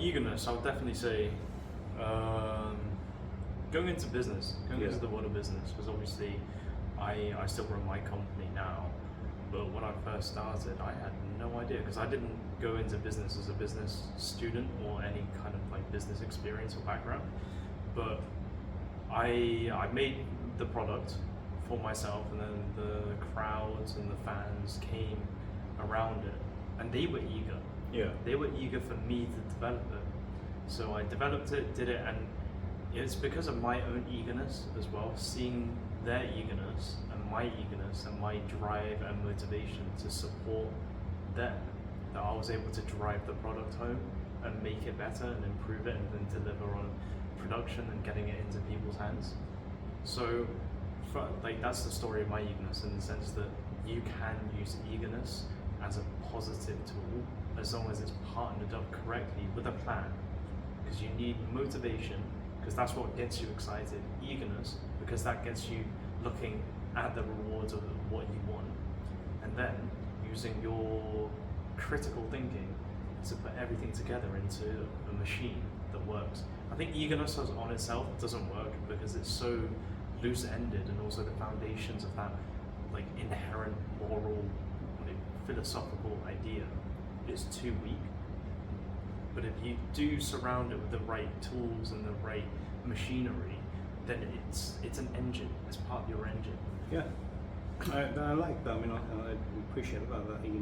eagerness, I would definitely say going into business, into the world of business, because obviously I still run my company now, but when I first started, I had no idea, because I didn't go into business as a business student or any kind of like business experience or background, but I made the product for myself, and then the crowds and the fans came around it, and they were eager. Yeah. They were eager for me to develop it. So I developed it, did it, and it's because of my own eagerness as well, seeing their eagerness and my drive and motivation to support them, that I was able to drive the product home and make it better and improve it and then deliver on production and getting it into people's hands. So that's the story of my eagerness, in the sense that you can use eagerness as a positive tool as long as it's partnered up correctly with a plan, because you need motivation, because that's what gets you excited, eagerness, because that gets you looking at the rewards of what you want, and then using your critical thinking to put everything together into a machine that works. I think eagerness on itself doesn't work because it's so loose-ended, and also the foundations of that like inherent moral, like, philosophical idea is too weak. But if you do surround it with the right tools and the right machinery, then it's an engine. It's part of your engine. Yeah, I like that. I mean, I appreciate about that. You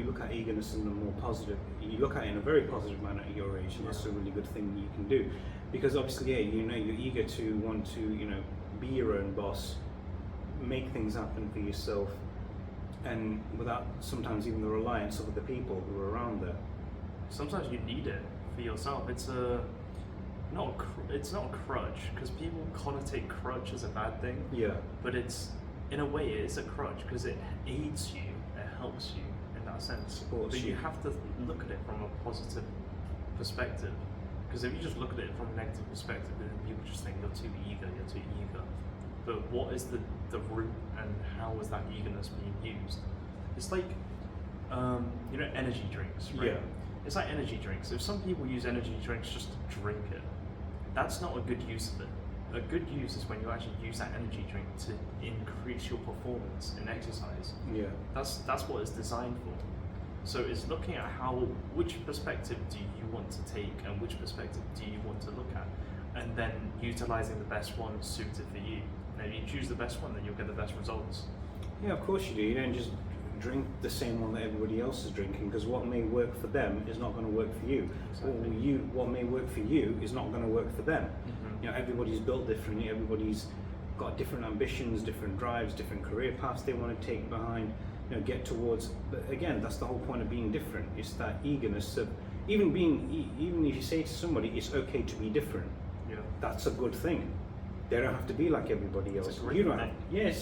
look at eagerness in a more positive. You look at it in a very positive manner at your age, and that's a really good thing you can do, because obviously, you're eager to want to, be your own boss, make things happen for yourself, and without sometimes even the reliance of the people who are around there. Sometimes you need it for yourself. It's not a crutch, because people connotate crutch as a bad thing. Yeah. But in a way it is a crutch, because it aids you, it helps you in that sense. Supports but you. you have to look at it from a positive perspective, because if you just look at it from a negative perspective, then people just think you're too eager. But what is the root, and how is that eagerness being used? It's like energy drinks, right? Yeah. It's like energy drinks. If some people use energy drinks just to drink it, that's not a good use of it. A good use is when you actually use that energy drink to increase your performance in exercise. Yeah. That's what it's designed for. So it's looking at which perspective do you want to take, and which perspective do you want to look at, and then utilizing the best one suited for you. Now, if you choose the best one, then you'll get the best results. Yeah, of course you do. You don't just drink the same one that everybody else is drinking, because what may work for them is not going to work for you. Exactly. Or what may work for you is not going to work for them. Mm-hmm. Everybody's built differently. Everybody's got different ambitions, different drives, different career paths they want to take behind, get towards. But again, that's the whole point of being different. It's that eagerness of even if you say to somebody it's okay to be different, that's a good thing. They don't have to be like everybody else. It's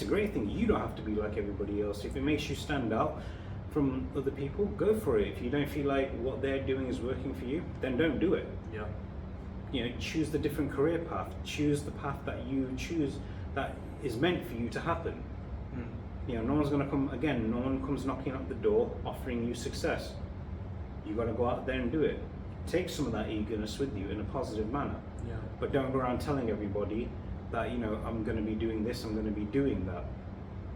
a great thing. You don't have to be like everybody else. If it makes you stand out from other people, go for it. If you don't feel like what they're doing is working for you, then don't do it. Yeah. Choose the different career path. Choose the path that you choose that is meant for you to happen. No one's going to come again. No one comes knocking at the door offering you success. You got to go out there and do it. Take some of that eagerness with you in a positive manner. Yeah. But don't go around telling everybody that I'm going to be doing this, I'm going to be doing that.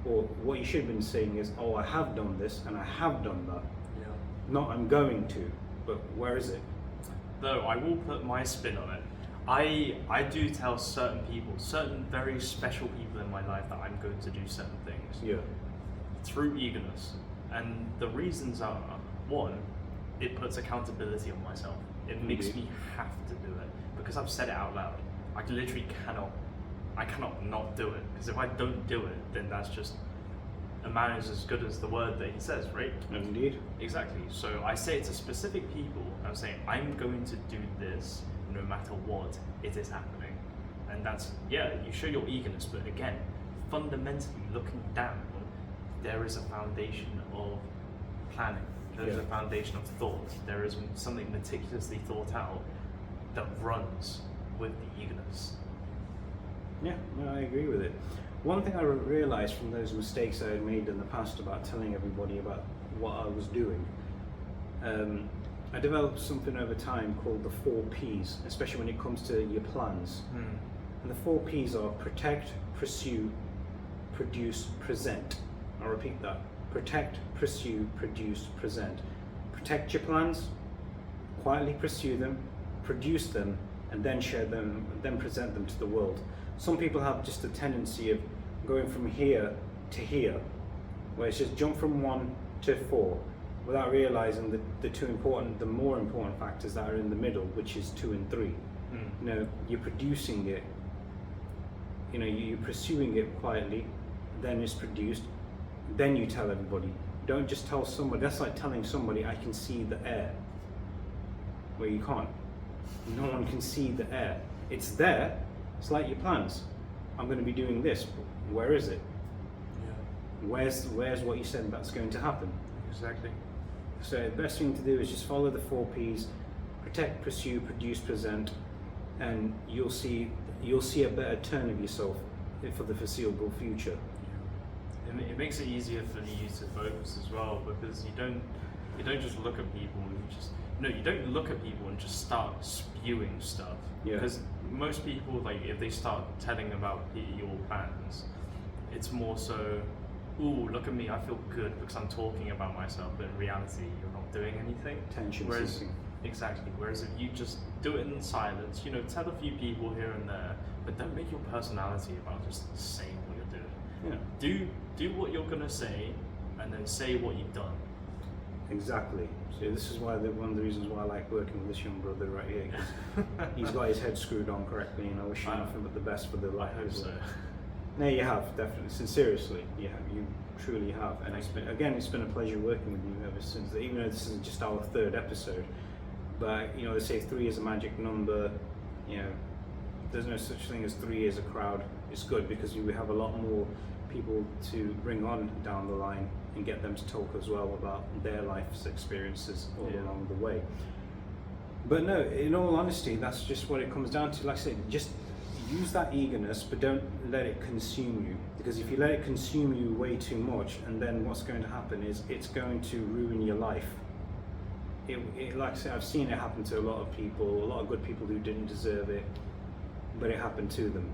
Or what you should have been saying is, oh, I have done this and I have done that. Yeah. Not I'm going to, but where is it? Though I will put my spin on it. I do tell certain people, certain very special people in my life, that I'm going to do certain things. Yeah. Through eagerness. And the reasons are, one, it puts accountability on myself. It makes me have to do it, because I've said it out loud. I literally cannot not do it, because if I don't do it, then that's just, a man is as good as the word that he says, right? Indeed. Exactly. So I say it to specific people. I'm saying I'm going to do this no matter what, it is happening. And that's, you show your eagerness, but again, fundamentally looking down, there is a foundation of planning. There is a foundation of thought. There is something meticulously thought out that runs with the eagerness. Yeah, no, I agree with it. One thing I realized from those mistakes I had made in the past about telling everybody about what I was doing, I developed something over time called the 4 Ps, especially when it comes to your plans. And the 4 Ps are protect, pursue, produce, present. I'll repeat that. Protect, pursue, produce, present. Protect your plans, quietly pursue them, produce them, and then share them, and then present them to the world. Some people have just a tendency of going from here to here, where it's just jump from 1 to 4, without realizing the more important factors that are in the middle, which is 2 and 3. You know, you're producing it, you know, you're pursuing it quietly, then it's produced, then you tell everybody. Don't just tell somebody. That's like telling somebody, I can see the air, where you can't. No one can see the air. It's there. It's like your plans. I'm going to be doing this. But where is it? Yeah. Where's what you said that's going to happen? Exactly. So the best thing to do is just follow the 4 Ps: protect, pursue, produce, present, and you'll see a better turn of yourself for the foreseeable future. It makes it easier for you to focus as well, because you don't just look at people and you don't look at people and just start spewing stuff. Yeah. Because most people, like, if they start telling about your plans, it's more so, ooh, look at me, I feel good because I'm talking about myself, but in reality you're not doing anything. Tension seeking. Exactly. Whereas if you just do it in silence, you know, tell a few people here and there, but don't make your personality about just saying what you're doing. Yeah. Do what you're gonna say, and then say what you've done. Exactly. So this is why one of the reasons why I like working with this young brother right here, because he's got his head screwed on correctly, and I wish him nothing but the best for the life. I hope so. No, you have, definitely. Seriously, you truly have. And it's been a pleasure working with you ever since. Even though this is just our 3rd episode, but you know, they say 3 is a magic number. You know, there's no such thing as 3 is a crowd. It's good because we have a lot more people to bring on down the line and get them to talk as well about their life's experiences all along the way. But no, in all honesty, that's just what it comes down to. Like I said, just use that eagerness, but don't let it consume you. Because if you let it consume you way too much, and then what's going to happen is it's going to ruin your life. Like I said, I've seen it happen to a lot of people, a lot of good people who didn't deserve it, but it happened to them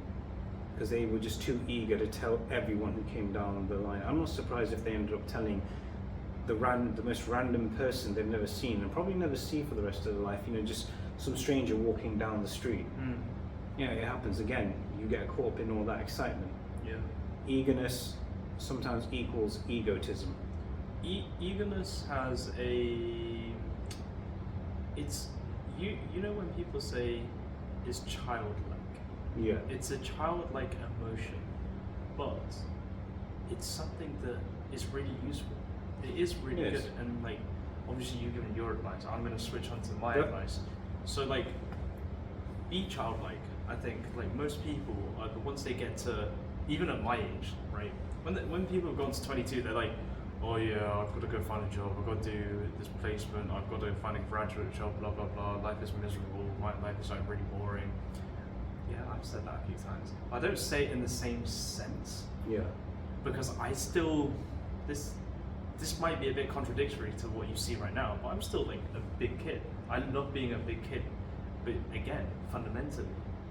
because they were just too eager to tell everyone who came down the line. I'm not surprised if they ended up telling the most random person they've never seen and probably never see for the rest of their life. You know, just some stranger walking down the street. You know, it happens again. You get caught up in all that excitement. Yeah. Eagerness sometimes equals egotism. Eagerness has it's you know when people say it's childlike. Yeah. It's a childlike emotion, but it's something that is really useful. It is really Yes. good, and like obviously you've given your advice. I'm going to switch on to my Yep. advice. So like, be childlike. I think like most people are once they get to, even at my age, right? When people have gone to 22, they're like, oh yeah, I've got to go find a job. I've got to do this placement. I've got to find a graduate job. Blah blah blah. Life is miserable. My life is like really boring. Yeah, I've said that a few times. I don't say it in the same sense Yeah. because I still this might be a bit contradictory to what you see right now, but I'm still like a big kid. I love being a big kid, but again, fundamentally,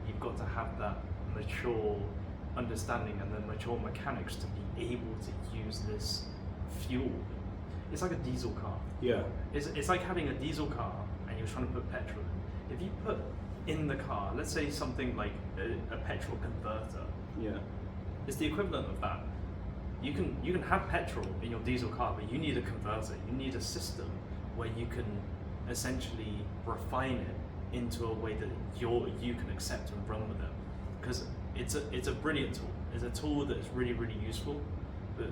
you've got to have that mature understanding and the mature mechanics to be able to use this fuel. It's like a diesel car. Yeah. It's like having a diesel car and you're trying to put petrol in. If you put in the car, let's say something like a petrol converter, Yeah. it's the equivalent of that. You can have petrol in your diesel car, but you need a converter. You need a system where you can essentially refine it into a way that you can accept and run with it. Because it's a brilliant tool. It's a tool that is really, really useful, but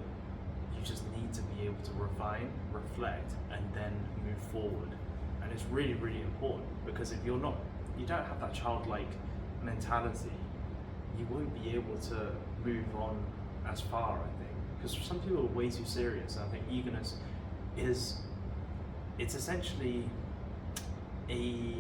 you just need to be able to refine, reflect, and then move forward. And it's really, really important, because if you don't have that childlike mentality, you won't be able to move on as far, I think. Because some people are way too serious. And I think eagerness it's essentially a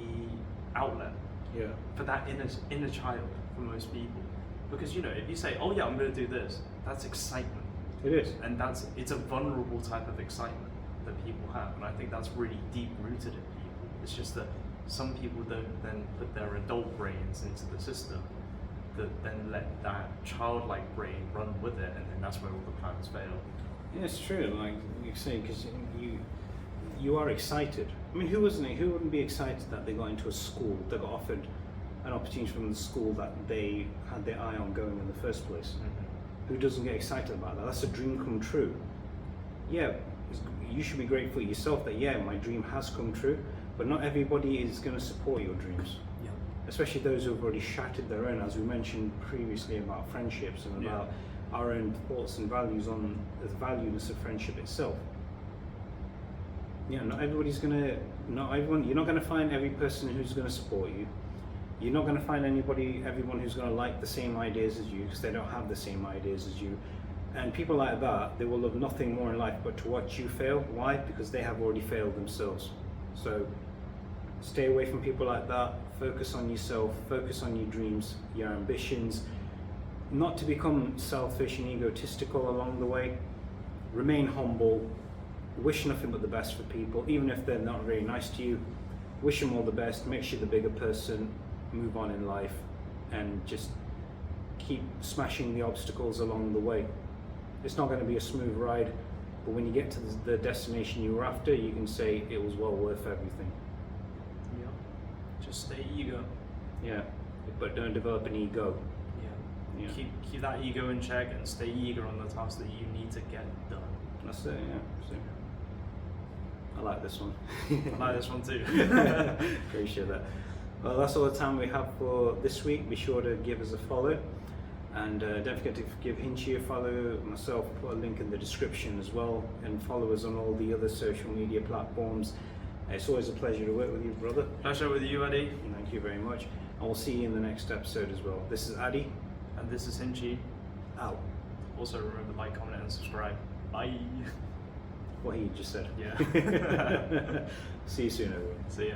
outlet Yeah. for that inner child for most people. Because if you say, oh yeah, I'm going to do this, that's excitement. It is. And it's a vulnerable type of excitement. that people have, and I think that's really deep rooted in people. It's just that some people don't then put their adult brains into the system, that then let that childlike brain run with it, and then that's where all the plans fail. Yeah, it's true. Like you say, because you are excited. I mean, who wouldn't be excited that they got into a school, they got offered an opportunity from the school that they had their eye on going in the first place? Who doesn't get excited about that? That's a dream come true. Yeah, you should be grateful yourself that, yeah, my dream has come true, but not everybody is going to support your dreams. Yeah. Especially those who have already shattered their own, as we mentioned previously about friendships and about our own thoughts and values on the valueless of friendship itself. Yeah, not everyone, you're not going to find every person who's going to support you. You're not going to find everyone who's going to like the same ideas as you, because they don't have the same ideas as you. And people like that, they will love nothing more in life but to watch you fail. Why? Because they have already failed themselves. So stay away from people like that. Focus on yourself, focus on your dreams, your ambitions, not to become selfish and egotistical along the way. Remain humble, wish nothing but the best for people, even if they're not very nice to you. Wish them all the best, makes you the bigger person, move on in life, and just keep smashing the obstacles along the way. It's not going to be a smooth ride, but when you get to the destination you were after, you can say it was well worth everything. Yeah. Just stay eager. Yeah, but don't develop an ego. Yeah. Keep that ego in check and stay eager on the tasks that you need to get done. That's it, yeah. So, I like this one. I like this one too. Appreciate that. Well, that's all the time we have for this week. Be sure to give us a follow. And don't forget to give Hinchi a follow, myself, put a link in the description as well, and follow us on all the other social media platforms. It's always a pleasure to work with you, brother. Pleasure with you, Addi. Thank you very much. And we'll see you in the next episode as well. This is Addi. And this is Hinchi. Out. Also remember to like, comment and subscribe. Bye. What he just said. Yeah. See you soon, everyone. See ya.